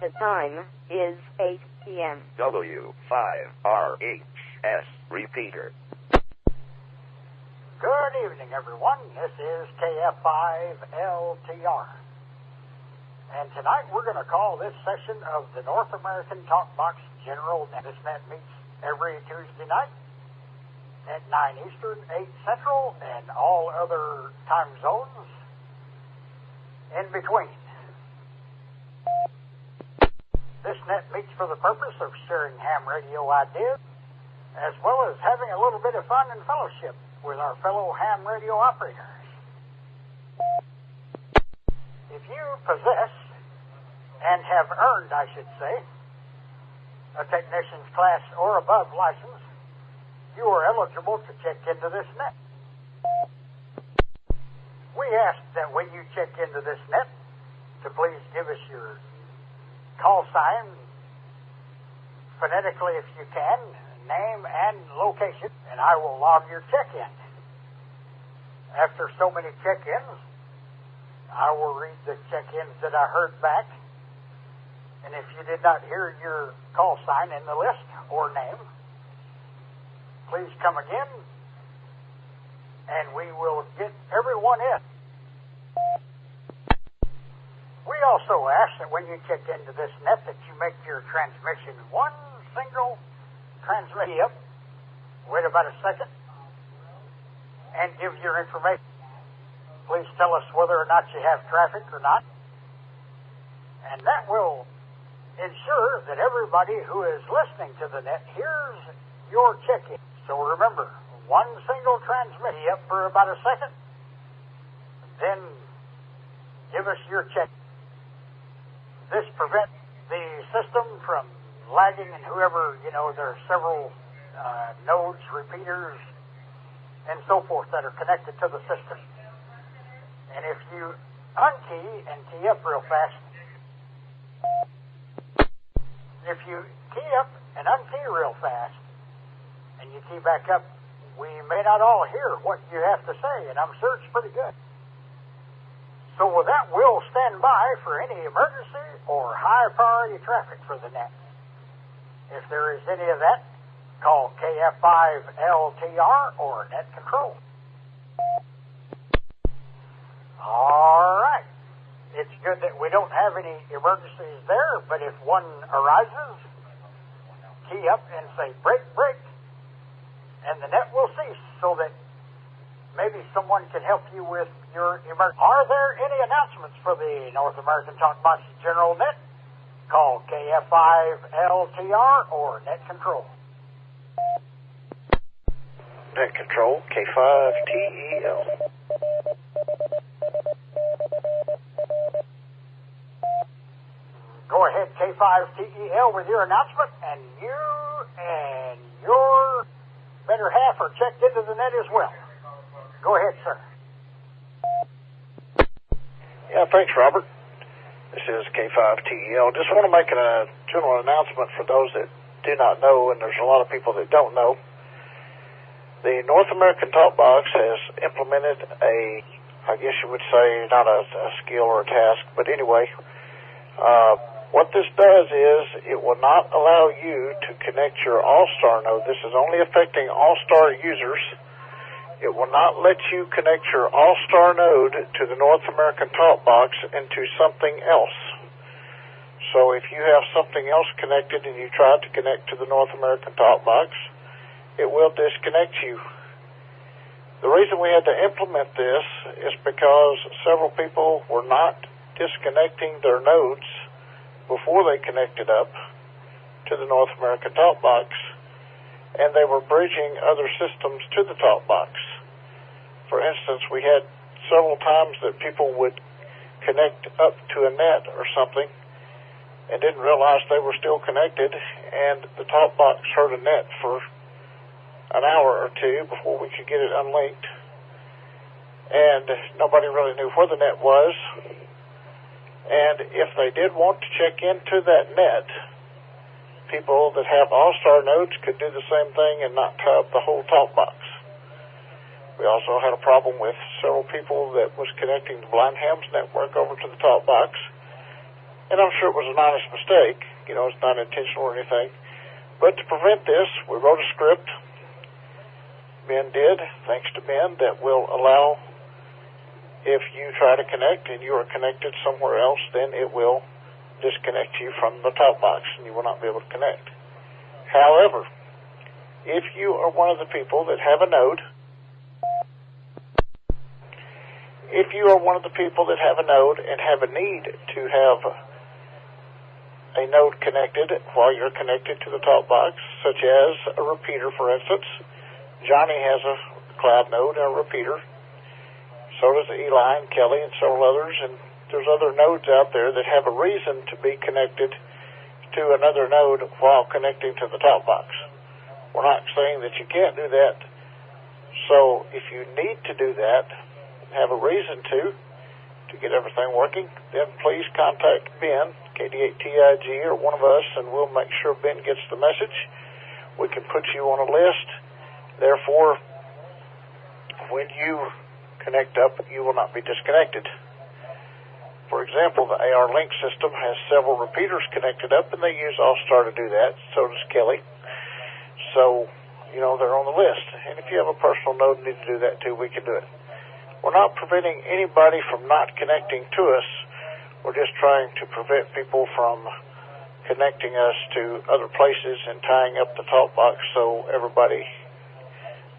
The time is 8 p.m. W5RHS repeater. Good evening, everyone. This is KF5LTR. And tonight we're going to call this session of the North American Talkbox General Net. This net meets every Tuesday night at 9 Eastern, 8 Central, and all other time zones in between. This net meets for the purpose of sharing ham radio ideas, as well as having a little bit of fun and fellowship with our fellow ham radio operators. If you possess, and have earned, I should say, a technician's class or above license, you are eligible to check into this net. We ask that when you check into this net, to please give us your call sign, phonetically if you can, name and location, and I will log your check-in. After so many check-ins, I will read the check-ins that I heard back, and if you did not hear your call sign in the list or name, please come again, and we will get everyone in. We also ask that when you check into this net that you make your transmission one single transmission. Wait about a second and give your information. Please tell us whether or not you have traffic or not. And that will ensure that everybody who is listening to the net hears your check-in. So remember, one single transmission up for about a second, then give us your check. This prevents the system from lagging, and whoever, there are several nodes, repeaters, and so forth that are connected to the system. And if you unkey and key up real fast, if you key up and unkey real fast, and you key back up, we may not all hear what you have to say, and I'm sure it's pretty good. So with that, we'll stand by for any emergency or high priority traffic for the net. If there is any of that, call KF5LTR or Net Control. All right. It's good that we don't have any emergencies there, but if one arises, key up and say, break, break, and the net will cease so that maybe someone can help you with your emergency. Are there any announcements for the North American Talkbox General Net? Call KF5LTR or Net Control. Net Control, K5TEL. Go ahead, K5TEL, with your announcement, and you and your better half are checked into the net as well. Go ahead, sir. Yeah, thanks, Robert. This is K5TEL. Just want to make a general announcement for those that do not know, and there's a lot of people that don't know. The North American Talkbox has implemented I guess you would say, not a skill or a task, but anyway, what this does is it will not allow you to connect your All-Star node. This is only affecting All-Star users. It will not let you connect your All-Star node to the North American Talkbox into something else. So if you have something else connected and you try to connect to the North American Talkbox, it will disconnect you. The reason we had to implement this is because several people were not disconnecting their nodes before they connected up to the North American Talkbox, and they were bridging other systems to the Talkbox. For instance, we had several times that people would connect up to a net or something and didn't realize they were still connected, and the Talkbox heard a net for an hour or two before we could get it unlinked, and nobody really knew where the net was. And if they did want to check into that net, people that have All-Star nodes could do the same thing and not tie up the whole Talkbox. We also had a problem with several people that was connecting the Blind Hams network over to the Talkbox, and I'm sure it was an honest mistake. You know, it's not intentional or anything. But to prevent this, we wrote a script. Ben did, thanks to Ben, that will allow, if you try to connect and you are connected somewhere else, then it will disconnect you from the top box and you will not be able to connect. However, if you are one of the people that have a node, and have a need to have a node connected while you're connected to the top box, such as a repeater, for instance. Johnny has a cloud node and a repeater. So does Eli and Kelly and several others, and there's other nodes out there that have a reason to be connected to another node while connecting to the top box. We're not saying that you can't do that. So if you need to do that, have a reason to get everything working, then please contact Ben, KD8TIG, or one of us, and we'll make sure Ben gets the message. We can put you on a list. Therefore, when you connect up, you will not be disconnected. For example, the AR Link system has several repeaters connected up, and they use All-Star to do that. So does Kelly. So, you know, they're on the list. And if you have a personal node and need to do that too, we can do it. We're not preventing anybody from not connecting to us. We're just trying to prevent people from connecting us to other places and tying up the talk box so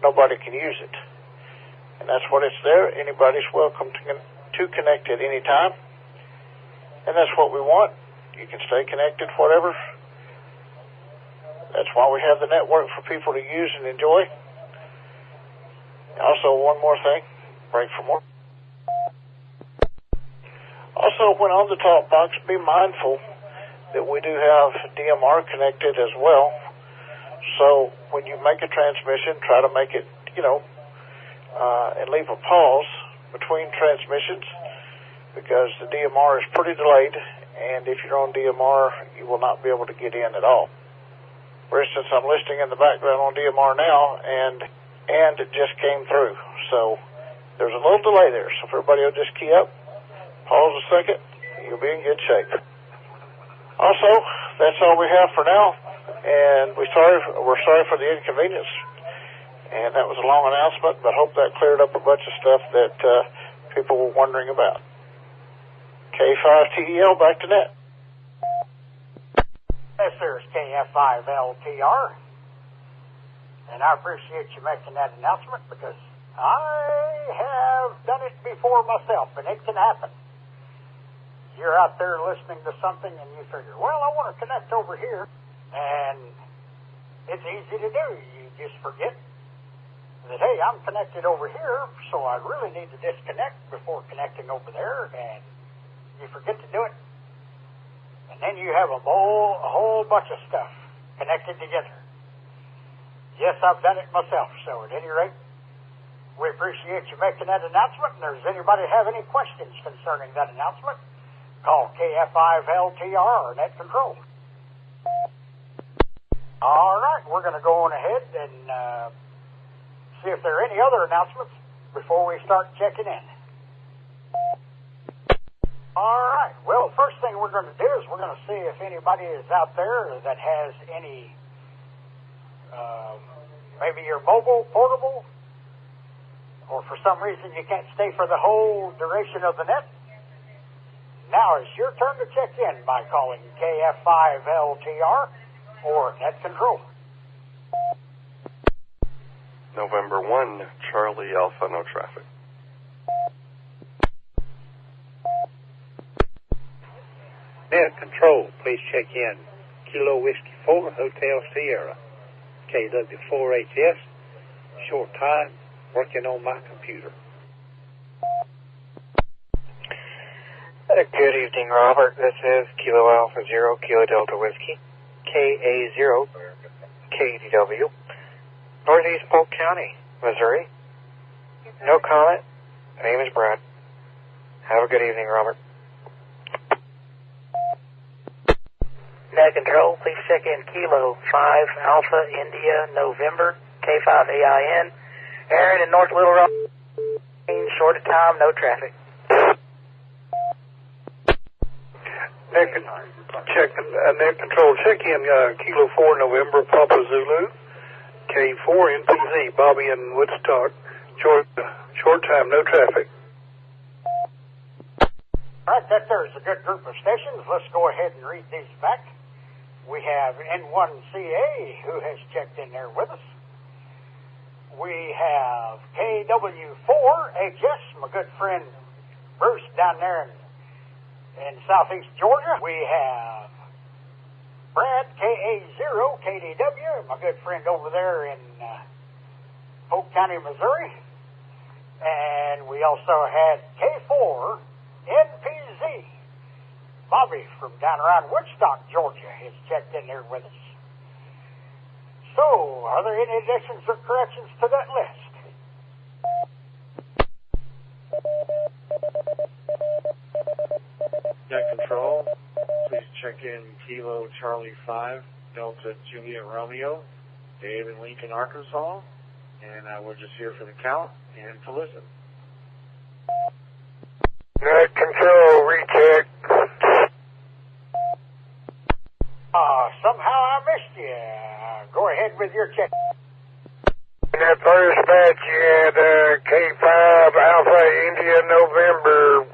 nobody can use it. And that's what it's there. Anybody's welcome to connect at any time. And that's what we want. You can stay connected, whatever. That's why we have the network for people to use and enjoy. Also, one more thing. Break for more. Also, when on the talk box, be mindful that we do have DMR connected as well. So when you make a transmission, try to make it, and leave a pause between transmissions, because the DMR is pretty delayed, and if you're on DMR, you will not be able to get in at all. For instance, I'm listening in the background on DMR now, and it just came through. So there's a little delay there. So if everybody will just key up, pause a second, you'll be in good shape. Also, that's all we have for now, and we're sorry for the inconvenience. And that was a long announcement, but hope that cleared up a bunch of stuff that people were wondering about. K5TEL, back to net. Yes, there's KF5LTR. And I appreciate you making that announcement, because I have done it before myself, and it can happen. You're out there listening to something, and you figure, well, I want to connect over here. And it's easy to do. You just forget that, hey, I'm connected over here, so I really need to disconnect before connecting over there, and you forget to do it. And then you have a whole bunch of stuff connected together. Yes, I've done it myself, so at any rate, we appreciate you making that announcement, and if there's anybody have any questions concerning that announcement, call KF5LTR or Net Control. All right, we're going to go on ahead and see if there are any other announcements before we start checking in. All right, well, the first thing we're going to do is we're going to see if anybody is out there that has any, maybe your mobile, portable, or for some reason you can't stay for the whole duration of the net. Now it's your turn to check in by calling KF5LTR or Net Control. November 1, Charlie Alpha, no traffic. Net Control, please check in. Kilo Whiskey 4, Hotel Sierra. KW4HS, short time, working on my computer. Good evening, Robert. This is Kilo Alpha Zero, Kilo Delta Whiskey, KA0, KDW, Northeast Polk County, Missouri. No comment. My name is Brad. Have a good evening, Robert. Net Control, please check in Kilo 5 Alpha India November K5AIN. Aaron in North Little Rock. Short of time, no traffic. Net check net control. Check in Kilo 4 November Papa Zulu, K4 NPZ, Bobby in Woodstock, Georgia. Short time, no traffic. All right, that there's a good group of stations. Let's go ahead and read these back. We have N1CA, who has checked in there with us. We have KW4HS, my good friend Bruce down there in southeast Georgia. We have Brad, KA0, KDW, my good friend over there in Polk County, Missouri. And we also had K4, NPZ. Bobby from down around Woodstock, Georgia, has checked in there with us. So, are there any additions or corrections to that list? Net control, please check in Kilo Charlie 5, Delta Juliet Romeo, Dave in Lincoln, Arkansas, and we're just here for the count and to listen. Net control, recheck. Somehow I missed you. Go ahead with your check. In that first batch, you had K5 Alpha India November.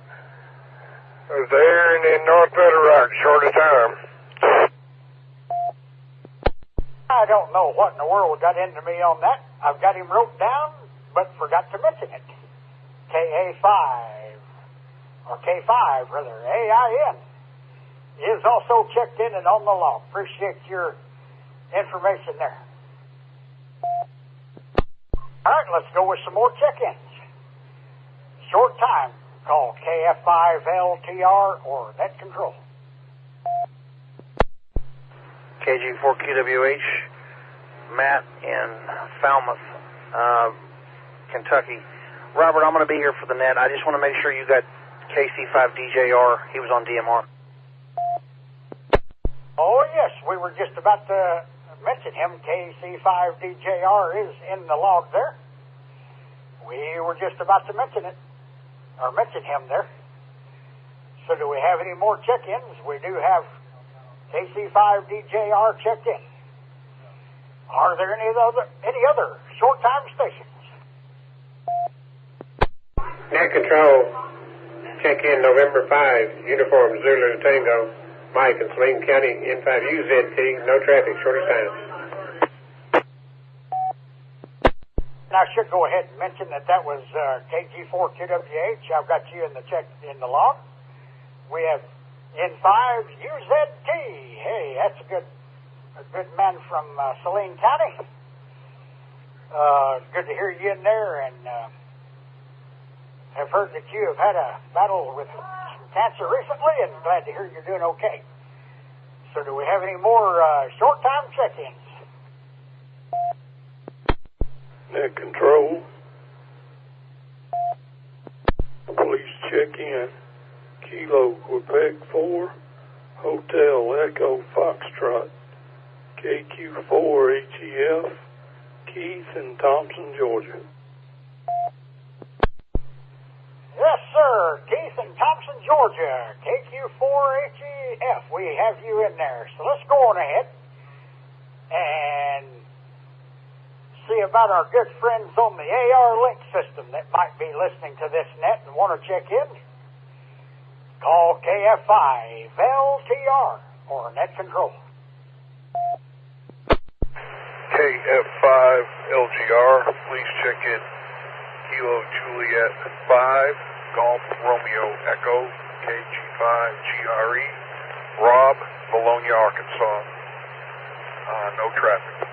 Was there and in North Little Rock, shortest time. I don't know what in the world got into me on that. I've got him wrote down, but forgot to mention it. KA5, or K5 rather, AIN, is also checked in and on the log. Appreciate your information there. All right, let's go with some more check-ins. Short time, call KF5LTR or net control. KG4QWH, Matt in Falmouth, Kentucky. Robert, I'm going to be here for the net. I just want to make sure you got KC5DJR. He was on DMR. Oh, yes, we were just about to mention him. KC5DJR is in the log there. We were just about to mention it, or mention him there. So do we have any more check-ins? We do have KC5DJR checked in. Are there any other short-time stations? Net control, check in November 5, Uniform Zulu Tango, Mike in Saline County, N5UZT, no traffic, shortest time. And I should go ahead and mention that was KG4QWH. I've got you in the log. We have N5UZT. Hey, that's a good man from Saline County. Good to hear you in there, and have heard that you have had a battle with some cancer recently, and glad to hear you're doing okay. So do we have any more short-time check-ins? Net control. Police check in. Kilo Quebec 4, Hotel Echo Foxtrot, KQ4 HEF, Keith in Thompson, Georgia. Yes, sir. Keith in Thompson, Georgia. KQ4HEF. We have you in there. So let's go on ahead and see about our good friends on the AR Link system that might be listening to this net and want to check in. Call KF5LTR or net control. KF5LGR, please check in Kilo Juliet 5, Golf Romeo Echo, KG5GRE, Rob, Bologna, Arkansas. No traffic.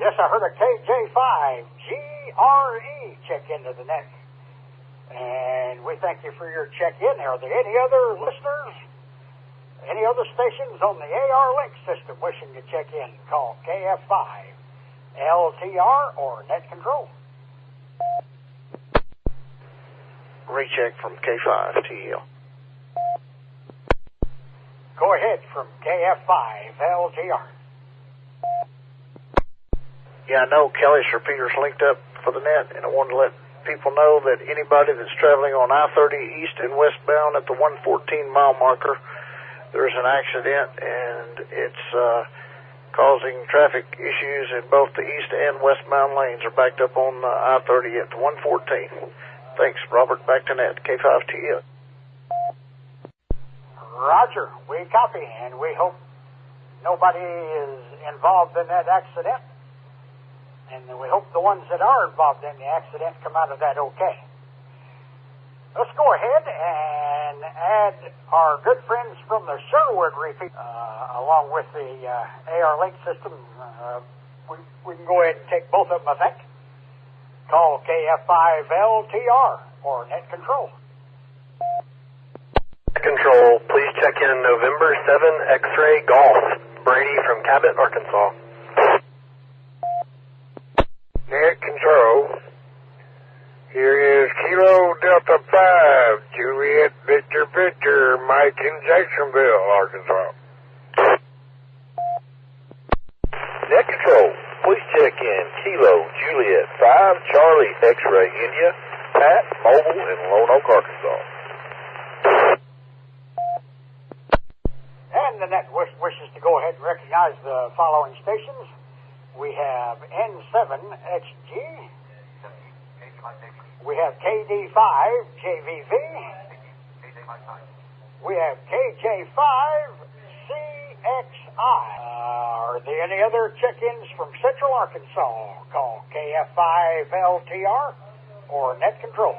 Yes, I heard a KJ5GRE check into the net. And we thank you for your check-in. Are there any other listeners, any other stations on the AR Link system wishing to check in? Call KF5LTR or net control. Recheck from K5TL. Go ahead from KF5LTR. Yeah, I know Kelly's repeater's linked up for the net, and I wanted to let people know that anybody that's traveling on I-30 east and westbound at the 114-mile marker, there's an accident, and it's causing traffic issues in both the east and westbound lanes are backed up on I-30 at the 114. Thanks, Robert. Back to net, K5TL. Roger, we copy, and we hope nobody is involved in that accident, and we hope the ones that are involved in the accident come out of that okay. Let's go ahead and add our good friends from the Sherwood repeat along with the AR Link system. We can go ahead and take both of them, I think. Call KF5LTR or Net Control. Control, please check in November 7 X-Ray Golf. Brady from Cabot, Arkansas. Net Control. Here is Kilo Delta 5, Juliet Victor, Mike in Jacksonville, Arkansas. Net Control, please check in Kilo Juliet 5, Charlie X-Ray India, Pat, Mobile in Lone Oak, Arkansas. And the net wishes to go ahead and recognize the following stations. We have N7HG. We have KD5JVV. We have KJ5CXI. Are there any other check-ins from Central Arkansas? Call KF5LTR or Net Control.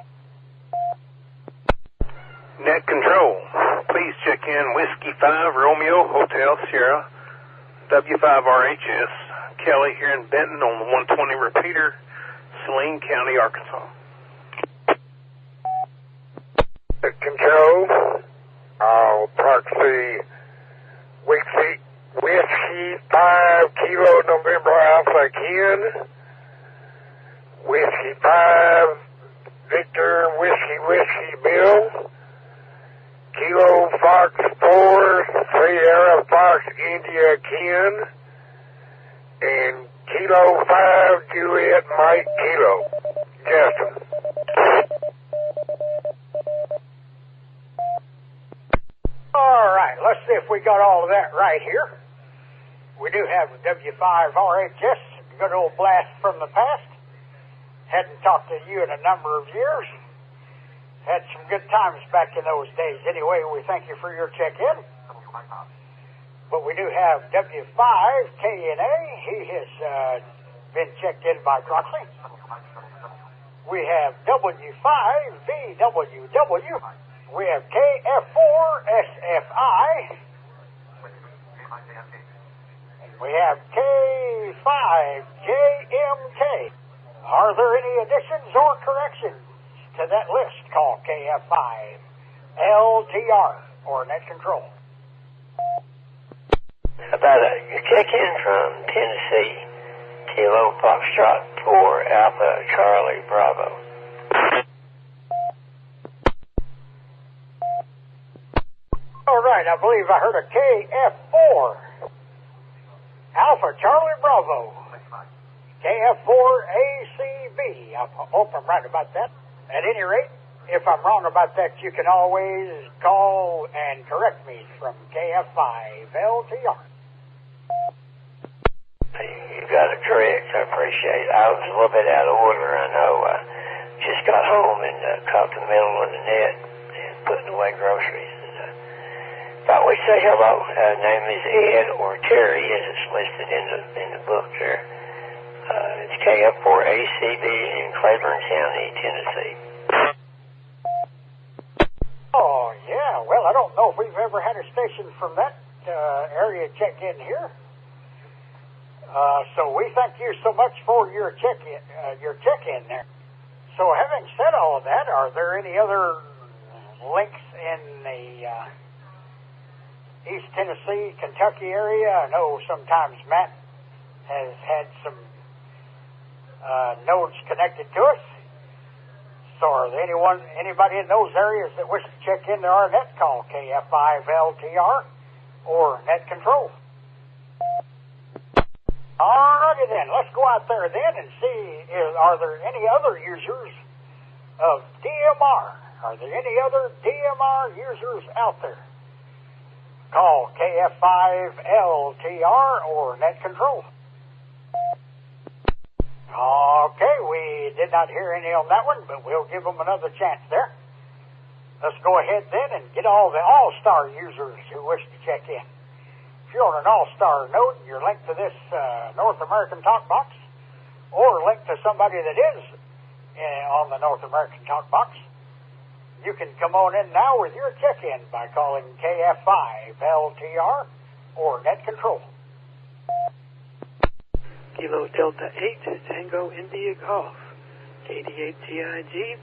Net Control, please check in Whiskey 5 Romeo Hotel Sierra, W5RHS, Kelly here in Benton on the 120 repeater, Saline County, Arkansas. Net Control, proxy Whiskey 5 Kilo November Alpha Ken, Whiskey 5 Victor Whiskey Bill, Kilo Fox 4 Sierra Fox India Ken, and Kilo 5 Juliet Mike Kilo. Justin. All right, let's see if we got all of that right here. We do have a W5RHS, a good old blast from the past. Hadn't talked to you in a number of years. Had some good times back in those days. Anyway, we thank you for your check-in. But we do have W5KNA. He has been checked in by proxy. We have W5VWW. We have KF4SFI. And we have K5JMK. Are there any additions or corrections to that list? Call KF5LTR or Net Control. About a check-in from Tennessee, Kilo Foxtrot 4 Alpha Charlie Bravo. All right, I believe I heard a KF4 Alpha Charlie Bravo. KF4ACB. I hope I'm right about that. At any rate, if I'm wrong about that, you can always call and correct me from KF5LTR. You got it correct. I appreciate it. I was a little bit out of order. I know. Just got home and caught the middle of the net and putting away groceries. Thought we'd say hello. Name is Ed or Terry, as it's listed in the book there. It's KF4ACB in Claiborne County, Tennessee. Oh, yeah. Well, I don't know if we've ever had a station from that area check in here. So we thank you so much for your check-in there. So having said all of that, are there any other links in the East Tennessee, Kentucky area? I know sometimes Matt has had some nodes connected to us. So are there anybody in those areas that wish to check into our net? Call KF5LTR or Net Control. All righty then, let's go out there then and see, are there any other users of DMR. Are there any other DMR users out there? Call KF5LTR or Net Control. Okay, we did not hear any on that one, but we'll give them another chance there. Let's go ahead then and get all the All-Star users who wish to check in. If you're on an All-Star node and you're linked to this North American Talk Box, or linked to somebody that is on the North American Talk Box, you can come on in now with your check-in by calling KF5LTR or Net Control. Kilo Delta 8, Tango India Golf, KD8TIG.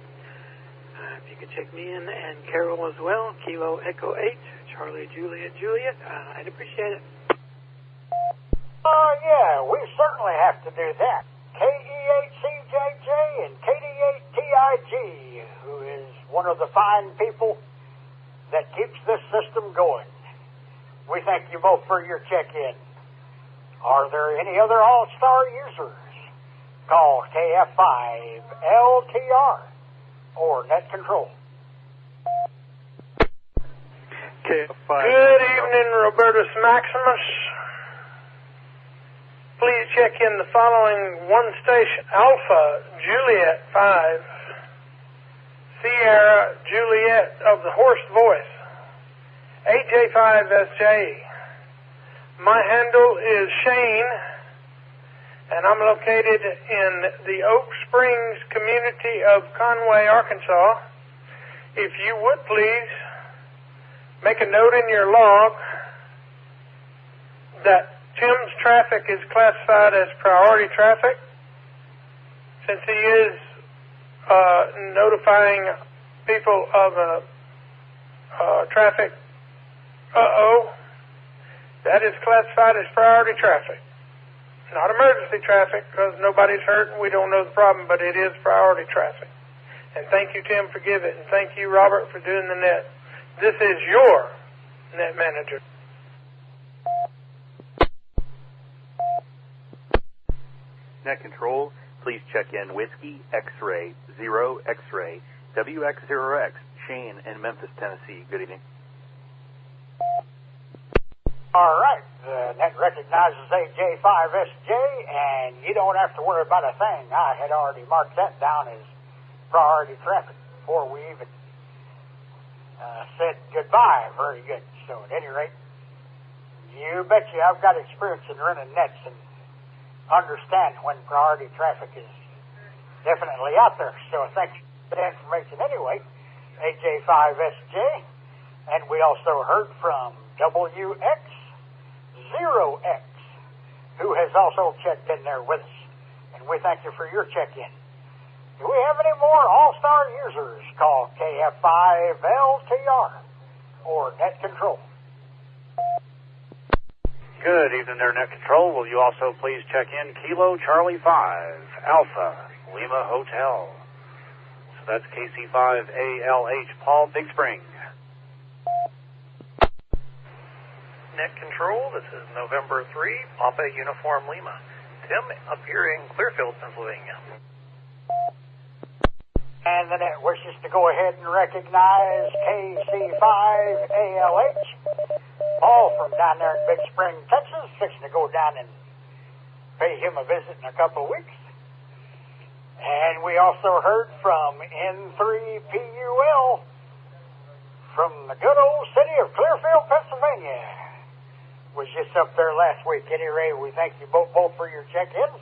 If you could check me in, and Carol as well, Kilo Echo 8, Charlie Juliet Juliet, I'd appreciate it. Yeah, we certainly have to do that. KE8CJJ and KD8TIG, who is one of the fine people that keeps this system going. We thank you both for your check-in. Are there any other All-Star users? Call KF5LTR or Net Control. KF5. Good evening, Robertus Maximus. Please check in the following one station: Alpha Juliet 5, Sierra Juliet of the Hoarse Voice, AJ5SJ. My handle is Shane, and I'm located in the Oak Springs community of Conway, Arkansas. If you would please make a note in your log that Tim's traffic is classified as priority traffic, since he is notifying people of a traffic that is classified as priority traffic. Not emergency traffic, because nobody's hurt and we don't know the problem, but it is priority traffic. And thank you, Tim, for giving it. And thank you, Robert, for doing the net. This is your net manager. Net Control, please check in Whiskey X-Ray 0 X-Ray WX0X, Shane in Memphis, Tennessee. Good evening. All right, the net recognizes AJ5SJ, and you don't have to worry about a thing. I had already marked that down as priority traffic before we even said goodbye. Very good. So at any rate, you betcha I've got experience in running nets and understand when priority traffic is definitely out there. So thanks for the information anyway, AJ5SJ. And we also heard from WX0X, who has also checked in there with us. And we thank you for your check-in. Do we have any more All-Star users? Call KF5LTR or Net Control. Good evening there, Net Control. Will you also please check in Kilo Charlie 5, Alpha, Lima Hotel. So that's KC5ALH, Paul, Big Spring. Net Control, this is November 3, Papa Uniform Lima. Tim, up here in Clearfield, Pennsylvania. And the net wishes to go ahead and recognize KC5ALH. Paul from down there in Big Spring, Texas, fixing to go down and pay him a visit in a couple of weeks. And we also heard from N3PUL from the good old city of Clearfield, Pennsylvania. Was just up there last week. Anyway, we thank you both for your check-ins.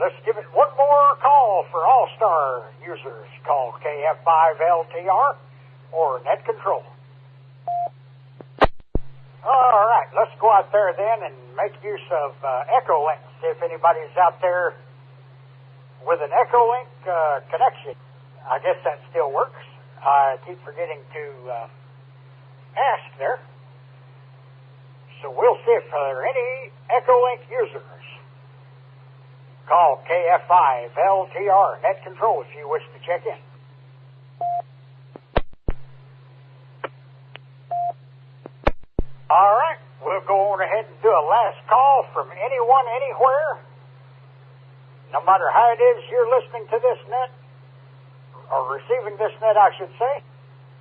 Let's give it one more call for All-Star users. Call KF5LTR or Net Control. All right, let's go out there then and make use of Echolink. See if anybody's out there with an Echolink connection. I guess that still works. I keep forgetting to ask there. So we'll see if there are any Echolink users. Call KF5LTR Net Control if you wish to check in. All right, we'll go on ahead and do a last call from anyone, anywhere. No matter how it is you're listening to this net, or receiving this net, I should say,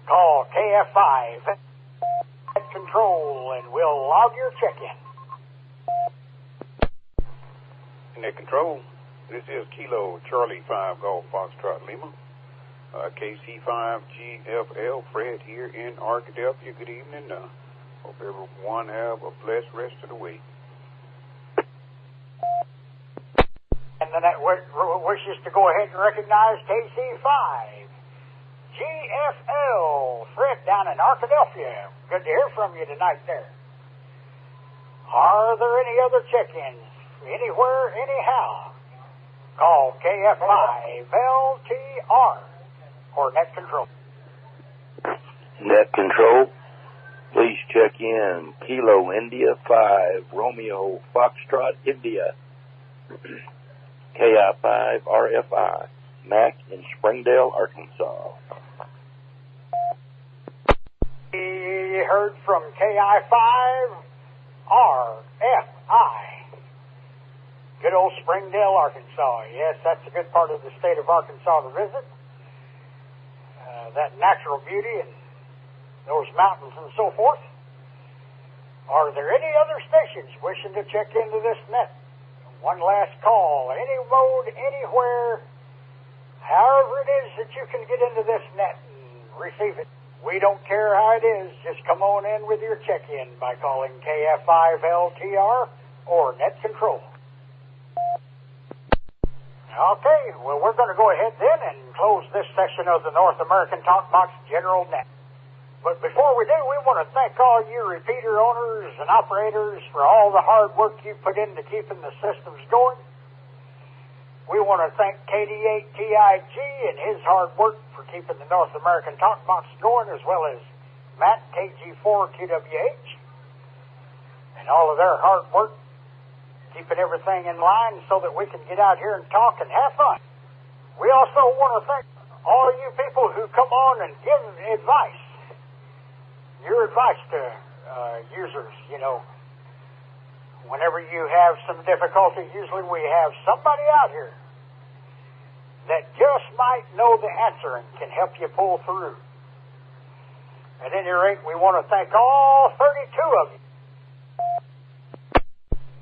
call KF5 at control, and we'll log your check-in. Net Control, this is Kilo Charlie 5 Golf Foxtrot Lima. KC5 GFL Fred here in Arkadelphia. Good evening. Hope everyone have a blessed rest of the week. And the net wishes to go ahead and recognize KC5 GFL Fred down in Arkadelphia. Good to hear from you tonight there. Are there any other check-ins? Anywhere, anyhow? Call KF5LTR or Net Control. Net Control, please check in Kilo India 5 Romeo Foxtrot India KI5 RFI Mac in Springdale, Arkansas. We heard from KI5 RFI. Good old Springdale, Arkansas. Yes, that's a good part of the state of Arkansas to visit. That natural beauty and those mountains and so forth. Are there any other stations wishing to check into this net? One last call, any mode, anywhere, however it is that you can get into this net and receive it. We don't care how it is, just come on in with your check-in by calling KF5LTR or Net Control. Okay, well, we're going to go ahead then and close this section of the North American Talk Box General Net. But before we do, we want to thank all you repeater owners and operators for all the hard work you put into keeping the systems going. We want to thank KD8TIG and his hard work for keeping the North American Talk Box going, as well as Matt, KG4QWH, and all of their hard work keeping everything in line so that we can get out here and talk and have fun. We also want to thank all you people who come on and give advice. Your advice to users, you know. Whenever you have some difficulty, usually we have somebody out here that just might know the answer and can help you pull through. At any rate, we want to thank all 32 of you.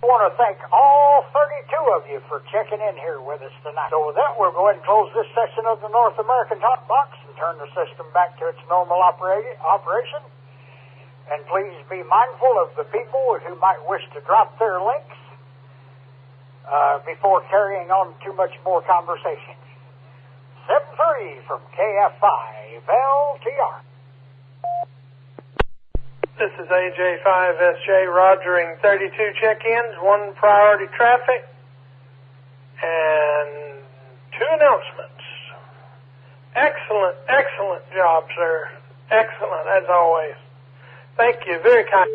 We want to thank all 32 of you for checking in here with us tonight. So with that, we'll go ahead and close this section of the North American Talk Box and turn the system back to its normal operation. And please be mindful of the people who might wish to drop their links before carrying on too much more conversation. 7-3 from KF5LTR. This is AJ5SJ rogering 32 check-ins, 1 priority traffic, and 2 announcements. Excellent job, sir. Excellent, as always. Thank you, very kind.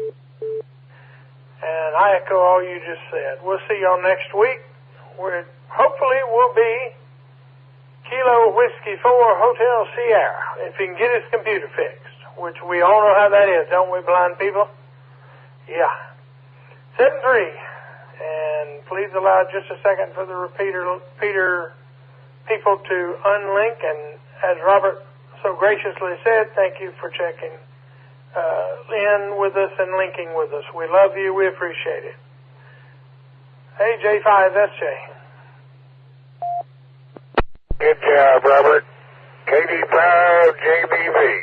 And I echo all you just said. We'll see y'all next week, where hopefully we'll be Kilo Whiskey 4 Hotel Sierra, if he can get his computer fixed, which we all know how that is, don't we, blind people? Yeah. 7-3. And please allow just a second for the repeater people to unlink. And as Robert so graciously said, thank you for checking in with us and linking with us. We love you. We appreciate it. Hey, J5SJ. Good job, Robert. KD5JBV.